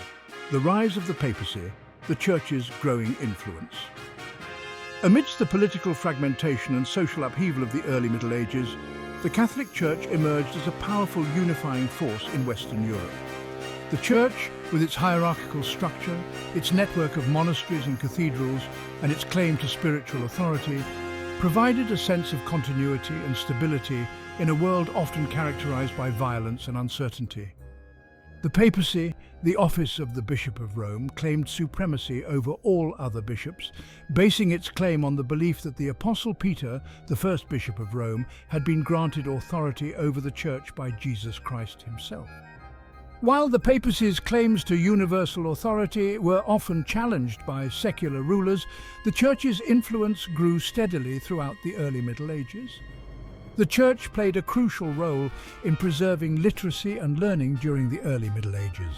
S1: The rise of the papacy, the Church's growing influence. Amidst the political fragmentation and social upheaval of the early Middle Ages, the Catholic Church emerged as a powerful unifying force in Western Europe. The Church, with its hierarchical structure, its network of monasteries and cathedrals, and its claim to spiritual authority, provided a sense of continuity and stability in a world often characterized by violence and uncertainty. The papacy, the office of the Bishop of Rome, claimed supremacy over all other bishops, basing its claim on the belief that the Apostle Peter, the first Bishop of Rome, had been granted authority over the Church by Jesus Christ himself. While the papacy's claims to universal authority were often challenged by secular rulers, the Church's influence grew steadily throughout the early Middle Ages. The Church played a crucial role in preserving literacy and learning during the early Middle Ages.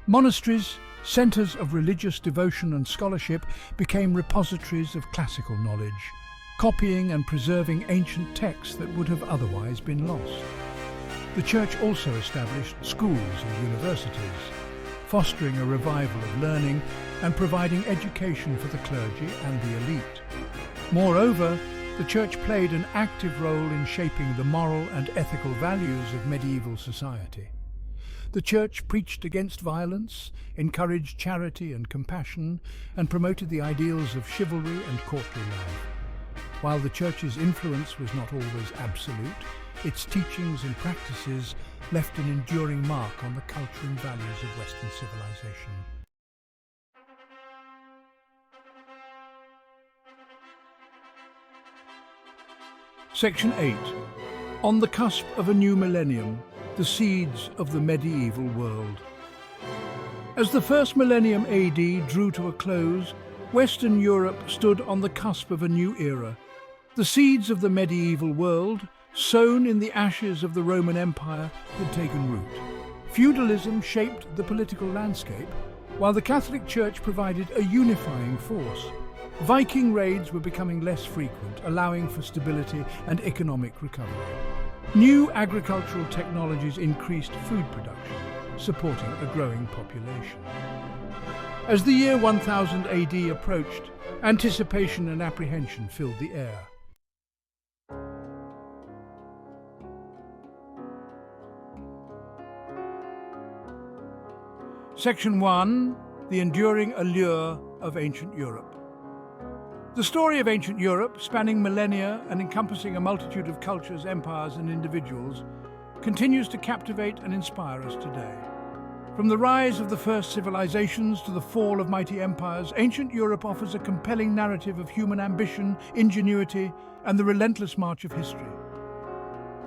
S1: Monasteries, centres of religious devotion and scholarship, became repositories of classical knowledge, copying and preserving ancient texts that would have otherwise been lost. The Church also established schools and universities, fostering a revival of learning and providing education for the clergy and the elite. Moreover, the Church played an active role in shaping the moral and ethical values of medieval society. The Church preached against violence, encouraged charity and compassion, and promoted the ideals of chivalry and courtly love. While the Church's influence was not always absolute, its teachings and practices left an enduring mark on the culture and values of Western civilization. Section 8. On the cusp of a new millennium, the seeds of the medieval world. As the first millennium AD drew to a close, Western Europe stood on the cusp of a new era. The seeds of the medieval world, sown in the ashes of the Roman Empire, had taken root. Feudalism shaped the political landscape, while the Catholic Church provided a unifying force. Viking raids were becoming less frequent, allowing for stability and economic recovery. New agricultural technologies increased food production, supporting a growing population. As the year 1000 AD approached, anticipation and apprehension filled the air. Section 1. The enduring allure of ancient Europe. The story of ancient Europe, spanning millennia and encompassing a multitude of cultures, empires and individuals, continues to captivate and inspire us today. From the rise of the first civilizations to the fall of mighty empires, ancient Europe offers a compelling narrative of human ambition, ingenuity, and the relentless march of history.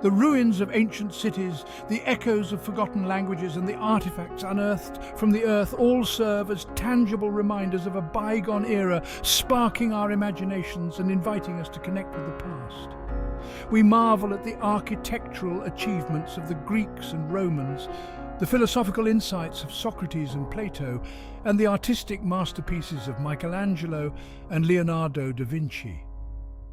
S1: The ruins of ancient cities, the echoes of forgotten languages, and the artifacts unearthed from the earth all serve as tangible reminders of a bygone era, sparking our imaginations and inviting us to connect with the past. We marvel at the architectural achievements of the Greeks and Romans, the philosophical insights of Socrates and Plato, and the artistic masterpieces of Michelangelo and Leonardo da Vinci.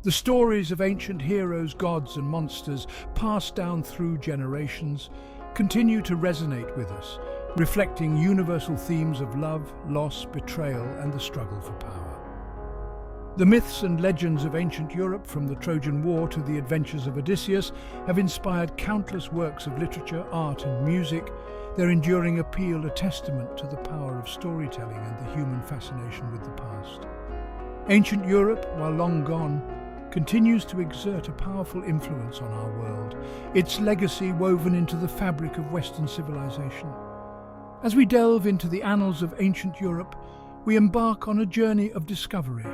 S1: The stories of ancient heroes, gods and monsters, passed down through generations, continue to resonate with us, reflecting universal themes of love, loss, betrayal, and the struggle for power. The myths and legends of ancient Europe, from the Trojan War to the adventures of Odysseus, have inspired countless works of literature, art, and music, their enduring appeal a testament to the power of storytelling and the human fascination with the past. Ancient Europe, while long gone, continues to exert a powerful influence on our world, its legacy woven into the fabric of Western civilization. As we delve into the annals of ancient Europe, we embark on a journey of discovery,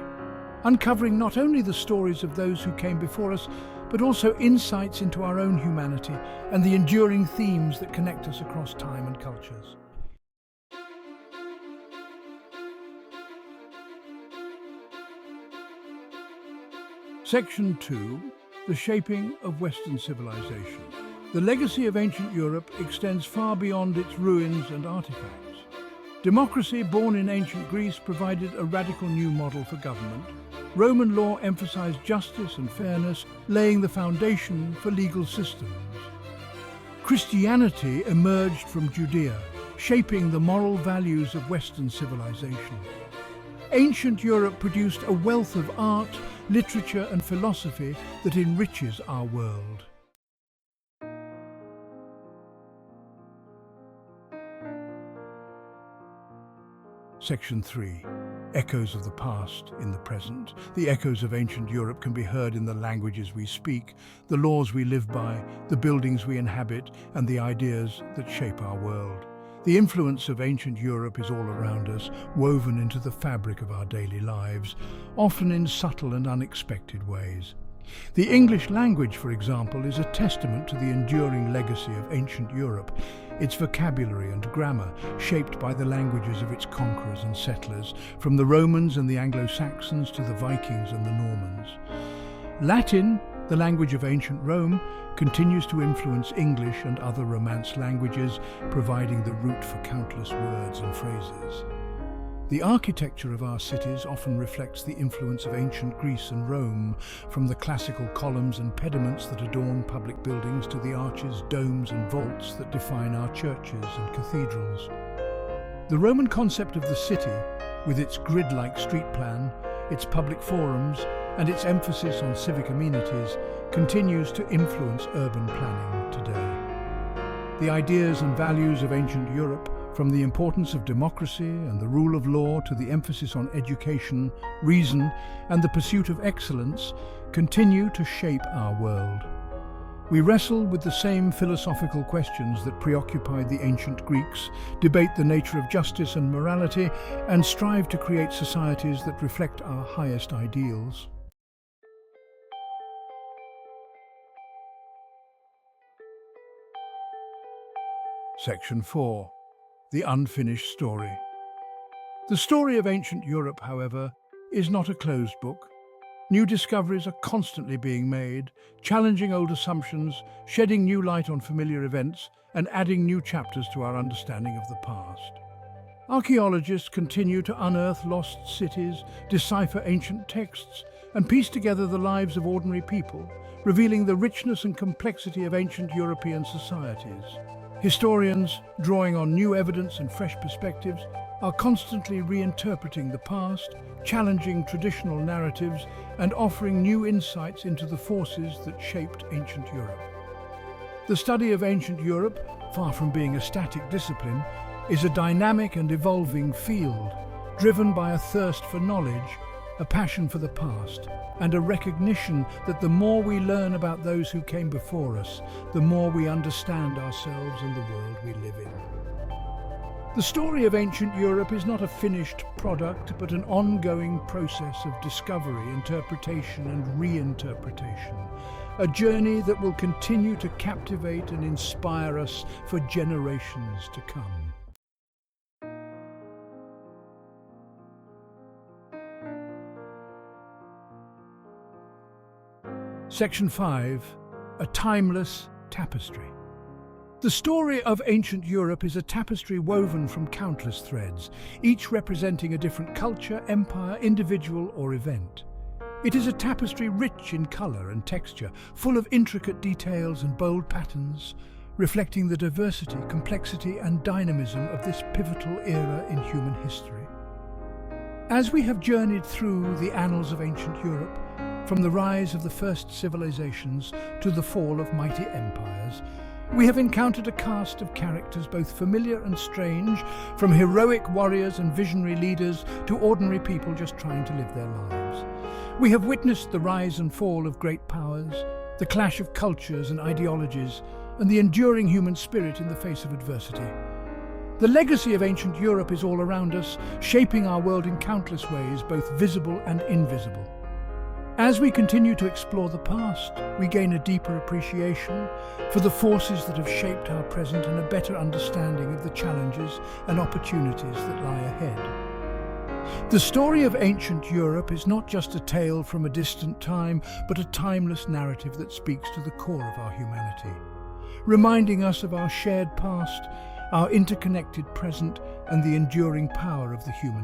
S1: uncovering not only the stories of those who came before us, but also insights into our own humanity and the enduring themes that connect us across time and cultures. Section 2. The shaping of Western civilization. The legacy of ancient Europe extends far beyond its ruins and artifacts. Democracy, born in ancient Greece, provided a radical new model for government. Roman law emphasized justice and fairness, laying the foundation for legal systems. Christianity emerged from Judea, shaping the moral values of Western civilization. Ancient Europe produced a wealth of art, literature and philosophy that enriches our world. Section 3. Echoes of the past in the present. The echoes of ancient Europe can be heard in the languages we speak, the laws we live by, the buildings we inhabit, and the ideas that shape our world. The influence of ancient Europe is all around us, woven into the fabric of our daily lives, often in subtle and unexpected ways. The English language, for example, is a testament to the enduring legacy of ancient Europe, its vocabulary and grammar shaped by the languages of its conquerors and settlers, from the Romans and the Anglo-Saxons to the Vikings and the Normans. Latin, The language of ancient Rome continues to influence English and other Romance languages, providing the root for countless words and phrases. The architecture of our cities often reflects the influence of ancient Greece and Rome, from the classical columns and pediments that adorn public buildings to the arches, domes and vaults that define our churches and cathedrals. The Roman concept of the city, with its grid-like street plan, its public forums, and its emphasis on civic amenities, continues to influence urban planning today. The ideas and values of ancient Europe, from the importance of democracy and the rule of law to the emphasis on education, reason, and the pursuit of excellence, continue to shape our world. We wrestle with the same philosophical questions that preoccupied the ancient Greeks, debate the nature of justice and morality, and strive to create societies that reflect our highest ideals. Section 4. The unfinished story. The story of ancient Europe, however, is not a closed book. New discoveries are constantly being made, challenging old assumptions, shedding new light on familiar events, and adding new chapters to our understanding of the past. Archaeologists continue to unearth lost cities, decipher ancient texts, and piece together the lives of ordinary people, revealing the richness and complexity of ancient European societies. Historians, drawing on new evidence and fresh perspectives, are constantly reinterpreting the past, challenging traditional narratives, and offering new insights into the forces that shaped ancient Europe. The study of ancient Europe, far from being a static discipline, is a dynamic and evolving field, driven by a thirst for knowledge, a passion for the past, and a recognition that the more we learn about those who came before us, the more we understand ourselves and the world we live in. The story of ancient Europe is not a finished product, but an ongoing process of discovery, interpretation, and reinterpretation. A journey that will continue to captivate and inspire us for generations to come. Section 5. A Timeless Tapestry. The story of ancient Europe is a tapestry woven from countless threads, each representing a different culture, empire, individual, or event. It is a tapestry rich in colour and texture, full of intricate details and bold patterns, reflecting the diversity, complexity, and dynamism of this pivotal era in human history. As we have journeyed through the annals of ancient Europe, from the rise of the first civilizations to the fall of mighty empires, we have encountered a cast of characters both familiar and strange, from heroic warriors and visionary leaders to ordinary people just trying to live their lives. We have witnessed the rise and fall of great powers, the clash of cultures and ideologies, and the enduring human spirit in the face of adversity. The legacy of ancient Europe is all around us, shaping our world in countless ways, both visible and invisible. As we continue to explore the past, we gain a deeper appreciation for the forces that have shaped our present and a better understanding of the challenges and opportunities that lie ahead. The story of ancient Europe is not just a tale from a distant time, but a timeless narrative that speaks to the core of our humanity, reminding us of our shared past, our interconnected present, and the enduring power of the human